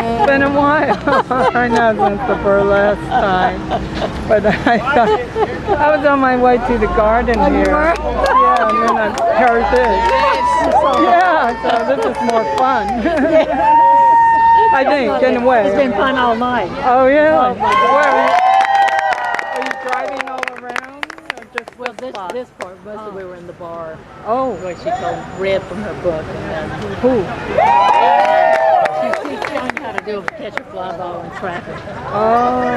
It's been a while. I know since the burlesque time. But I was on my way to the garden here. Yeah, and then I heard this. Yeah, so this is more fun. I think, in a way. It's been fun all night. Oh, yeah? Are you driving all around? Or just Well, this part, most of we were in the bar. Oh. Where she read from her book. And then Who? she's showing how to do catch a fly ball in traffic. Oh.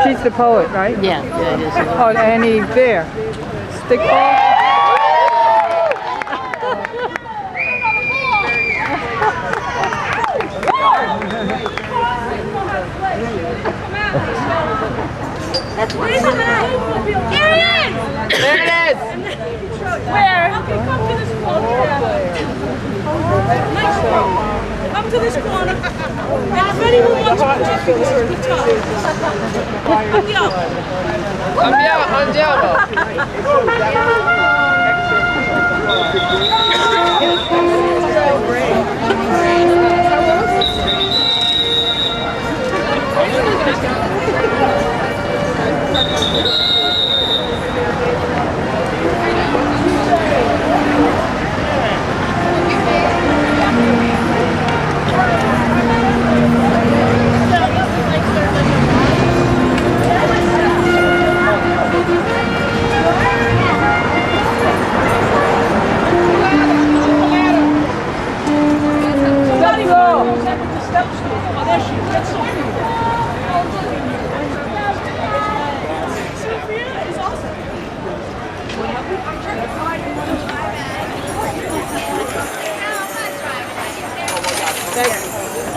She's the poet, right? Yeah, it is. Oh, Annie there. Stickball? Here it is! There it is! Where? Okay, come to this corner. Nice one. Come to this corner. And if anyone wants to talk to you, this is the time.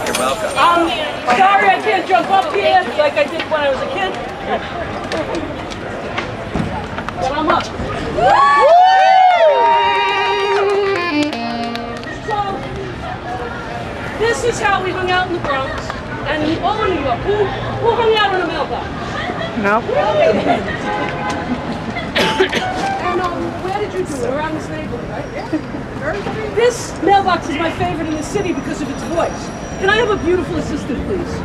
You're welcome. Sorry I can't jump up here like I did when I was a kid. But I'm up. So, this is how we hung out in the Bronx and all in New York. Who hung out in a mailbox? No. And where did you do it? Around this neighborhood, right? This mailbox is my favorite in the city because of its voice. Can I have a beautiful assistant, please?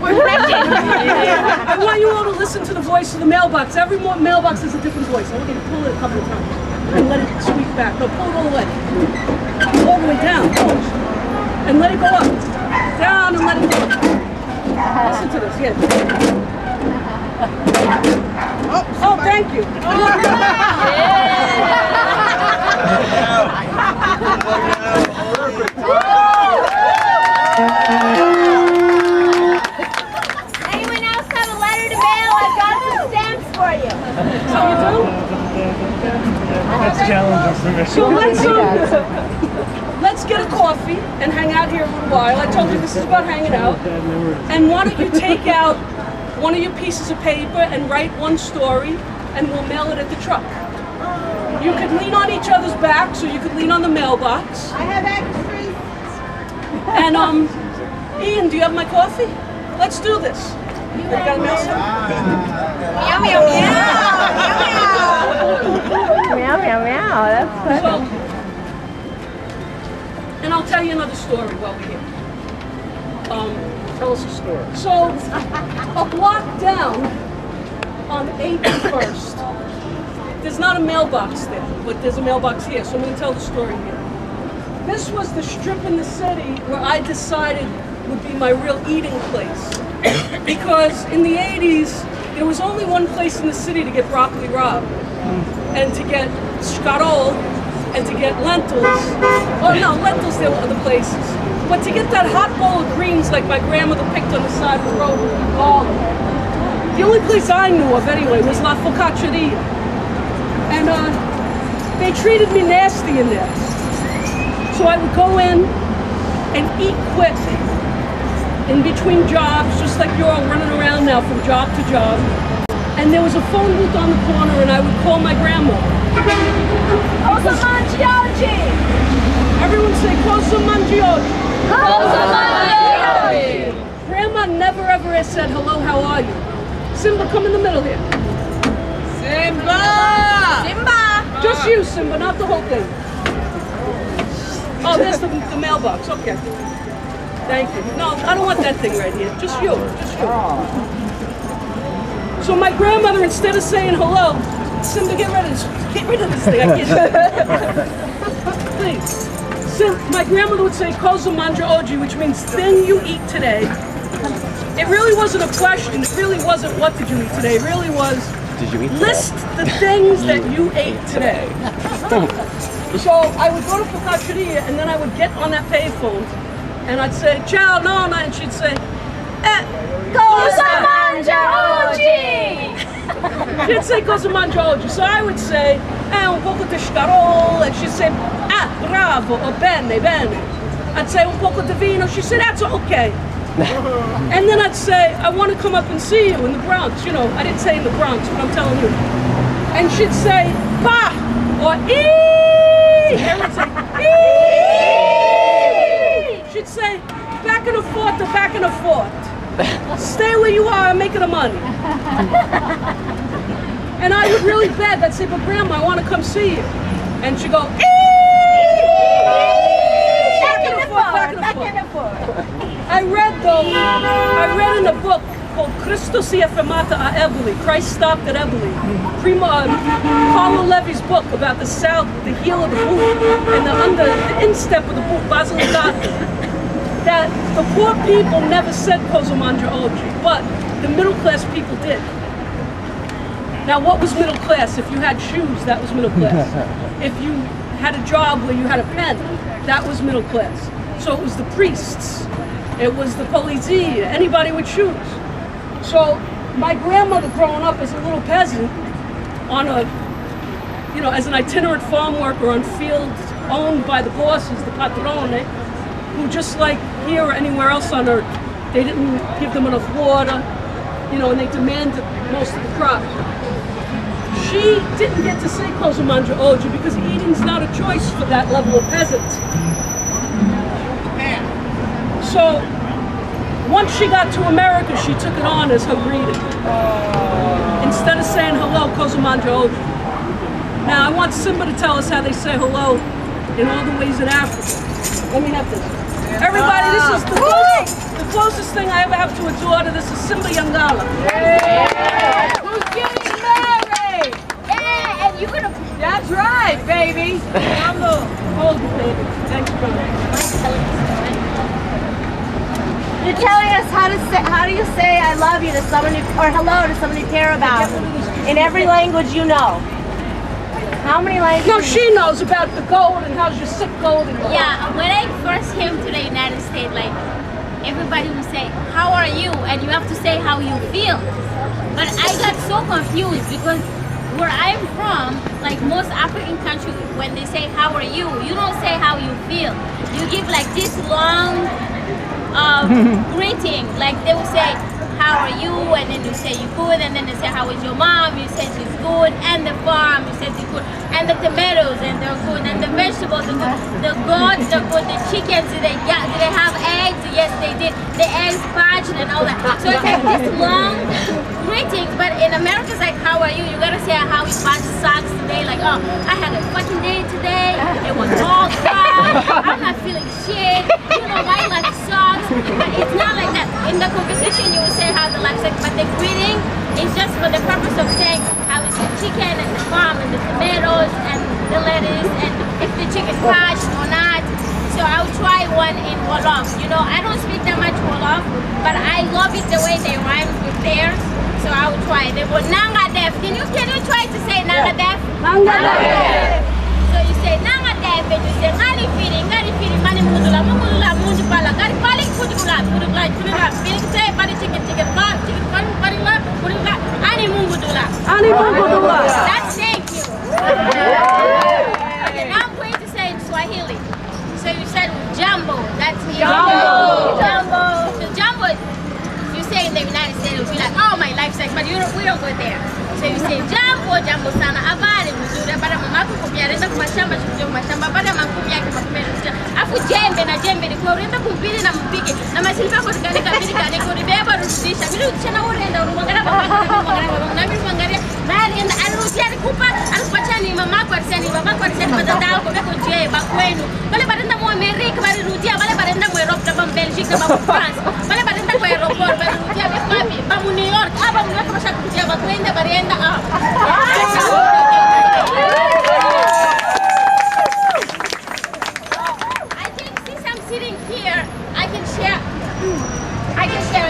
We're ready. I want you all to listen to the voice of the mailbox. Every mailbox has a different voice. I want you to pull it a couple of times and let it sweep back. No, pull it all the way. All the way down. And let it go up. Down and let it go up. Listen to this. Yeah. Oh, thank you. Anyone else have a letter to mail? I've got some stamps for you. So you do? That's challenging. So let's get a coffee and hang out here a little while. I told you this is about hanging out. And why don't you take out one of your pieces of paper and write one story, and we'll mail it at the truck. You could lean on each other's backs, or you could lean on the mailbox. I have extras. And Ian, do you have my coffee? Let's do this. You got a mail stuff? Meow, meow, meow. Meow, meow, meow. That's funny. And I'll tell you another story while we're here. Tell us a story. So, a block down on 81st, there's not a mailbox there, but there's a mailbox here, so I'm going to tell the story here. This was the strip in the city where I decided would be my real eating place. Because in the 80s, there was only one place in the city to get broccoli rabe, and to get scarol, and to get lentils. Oh no, lentils there were other places. But to get that hot bowl of greens like my grandmother picked on the side of the road with garlic, the only place I knew of anyway was La Focacceria. And they treated me nasty in there. So I would go in and eat quick in between jobs, just like you're all running around now from job to job. And there was a phone booth on the corner, and I would call my grandma. Cosa mangioggi? Everyone say, Cosa mangioggi? Cosa mangioggi? Grandma never ever said, hello, how are you? Simba, come in the middle here. Simba! Just you, Simba, not the whole thing. Oh, there's the mailbox, okay. Thank you. No, I don't want that thing right here. Just you, just you. So my grandmother, instead of saying hello, Simba, get rid of this thing. I can't. Please. My grandmother would say, Cosa mangia oggi, which means thing you eat today. It really wasn't a question. It really wasn't what did you eat today. It really was, Did you eat list the things that you ate today. So I would go to Focacceria, and then I would get on that payphone, and I'd say, ciao, nonna, and she'd say, Cosa mangioggi? she'd say, cosa mangia oggi? So I would say, un poco di scarol, and she'd say, bravo, or bene, bene. I'd say, un poco di vino, she'd say, that's okay. And then I'd say, I want to come up and see you in the Bronx. You know, I didn't say in the Bronx, but I'm telling you. And she'd say, pa, or ee. And I'd say, ee. She'd say, back in the fort to back in the fort. Stay where you are, I'm making the money. And I would really beg. I'd say, but Grandma, I want to come see you. And she'd go, ee. Back in the fort. I read in a book called Cristo si è fermato a Eboli, Christ stopped at Eboli. Paulo Levy's book about the south, the heel of the boot, and the instep of the boot, Basilicata. That the poor people never said Cosa mangia oggi, but the middle class people did. Now what was middle class? If you had shoes, that was middle class. If you had a job where you had a pen, that was middle class. So it was the priests, it was the polizia, anybody with shoes. So my grandmother growing up as a little peasant on a, you know, as an itinerant farm worker on fields owned by the bosses, the padrone, who just like here or anywhere else on earth, they didn't give them enough water, you know, and they demanded most of the crop. She didn't get to say Cosa mangia oggi because eating's not a choice for that level of peasant. So, once she got to America, she took it on as her greeting. Instead of saying hello, Cosa mangia oggi. Now, I want Simba to tell us how they say hello in all the ways in Africa. Let me have this. Everybody, this is the closest thing I ever have to a daughter. This is Simba Yangala. Who's getting married? Yeah, and you're gonna. That's right, baby. Hold it, baby. Thanks, brother. You're telling us how do you say I I love you to someone or hello to someone you care about in every language you know. How many languages? No, she knows about the gold and how's your sick gold and Yeah, when I first came to the United States, like everybody would say, "How are you?" and you have to say how you feel. But I got so confused because where I'm from, like most African countries, when they say "How are you?" you don't say how you feel. You give like this long greeting, like they will say, "How are you?" and then you say you good, and then they say, "How is your mom?" you say she's good, and the farm you say she's good, and the tomatoes and they're good, and the vegetables are good, the goats are good, the chickens did they have eggs? Yes they did. The eggs hatched and all that. So it's like this long greetings, but in America it's like, "How are you?" You gotta say how it sucks today, like, "Oh, I had a fucking day today, it was all crap, I'm not feeling shit, you know, my life sucks." But it's not like that. In the conversation you will say how the life sucks, but the greeting is just for the purpose of saying how is the chicken and the farm and the tomatoes and the lettuce and if the chicken hatched or not. So I'll try one in Wolof. You know, I don't speak that much Wolof, but I love it the way they rhyme with theirs. So I'll try. They go Nanga Def. Can you try to say Nanga Def? Nanga Def. So you say Nanga Def and you say Ngani Firi, Mani Mudula, Mundi Pala, Gari Pali, Pudula, feeling say Bari chicken, Pudula, Ani Mungudula. Ani Mungudula. That's thank you. Okay, now I'm going to say in Swahili. So you said Jumbo, that's me. Jumbo. So Jumbo, you say in the United States, it'll be like, "Oh, my life sucks," but we don't go there. So you say Jambo sana, habari mzuri, baada mama kukumbia renda kwa mashamba, shukuje kwa mashamba, baada makumbia kwa makumeli. Afu jembe ni kwa urenda kumbili na mpige. Na masilva kwa tukanika bili kuribeba rudisha. Bili rudisha na urenda urumangara na mimi mwangalia na alienda alirudia alikupa alipachani mama kwa alisani badala yako beko je bakwenu. Bale barenda mu America bale rudia bale barenda mu Europe ba Belgique ba France. Bale barenda kwa aeroport bale rudia wapi? Ba mu New York, ba mu New York basha kuja bakwenda barenda I think since I'm sitting here, I can share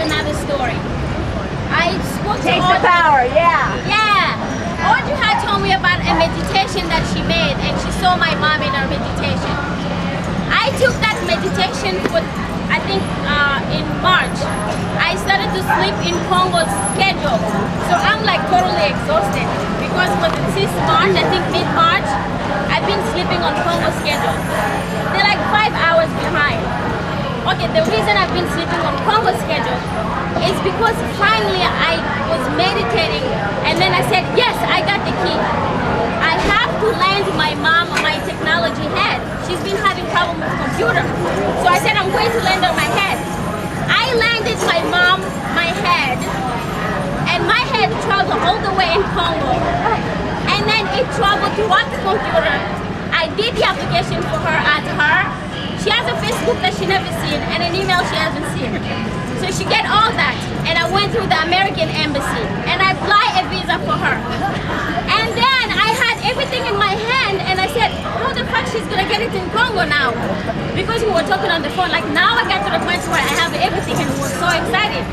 another story. I spoke to Take the power, yeah. Yeah. Audrey had told me about a meditation that she made, and she saw my mom in her meditation. I took that meditation for, I think, in March. I started to sleep in Congo's schedule. So I'm like totally exhausted because since March, I think mid-March, I've been sleeping on Congo's schedule. They're like 5 hours behind. Okay, the reason I've been sleeping on Congo's schedule is because finally I was meditating and then I said, yes, I got the key. I have to land my mom on my technology head. She's been having problems with computer. So I said, I'm going to land on my head. I landed my mom, my head, and my head traveled all the way in Congo. And then it traveled throughout the computer. I did the application for her at her. She has a Facebook that she never seen and an email she hasn't seen. So she get all that. And I went through the American embassy and I applied a visa for her. And then I had everything in my hand and I said, how the fuck she's gonna get it in Congo now? Because we were talking on the phone, like now I got to the point where I have everything and we were so excited.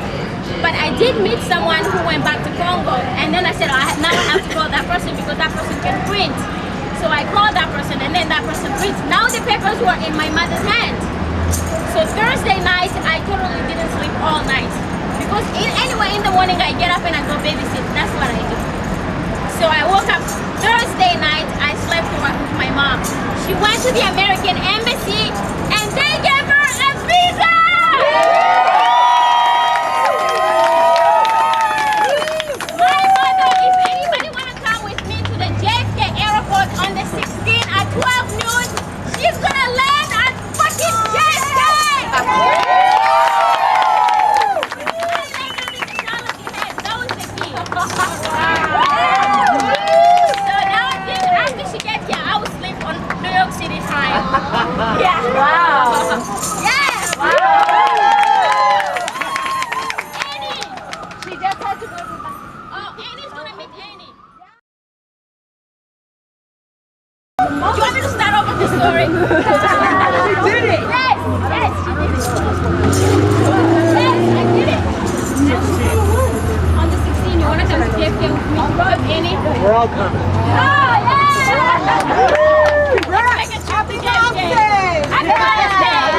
But I did meet someone who went back to Congo and then I said, now I have to call that person because that person can print. So I called that person and then that person prints. Now the papers were in my mother's hand. So Thursday night, I totally didn't sleep all night. Because anyway, in the morning I get up and I go babysit. That's what I do. So I woke up Thursday night, I slept with my mom. She went to the American embassy and they gave her a visa! My mother, if anybody wanna come with me to the JFK airport on the 16th at 12 noon, she's gonna land at fucking JFK! That was the key. So now after she gets here, I will sleep on New York City time. Yeah. Wow. Yeah. Wow. Annie. She just had to go to the... Oh, Annie's gonna meet Annie. Do you want me to start over the story? She did it. Yes, she did it. Yes, I did it. want to come to JFK with me? Any? We're all coming. Oh, yeah! Make a trip to JFK. Happy birthday!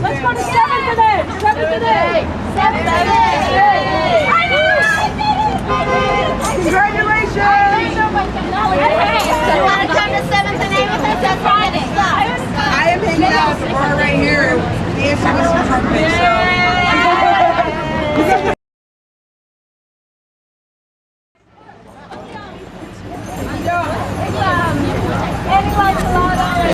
Let's go to 7th today. 7th today. 7th today. I know! Congratulations. You want to come to 7th and 8th with us on Friday? I am hanging out at the bar right here, dancing with some trumpets. So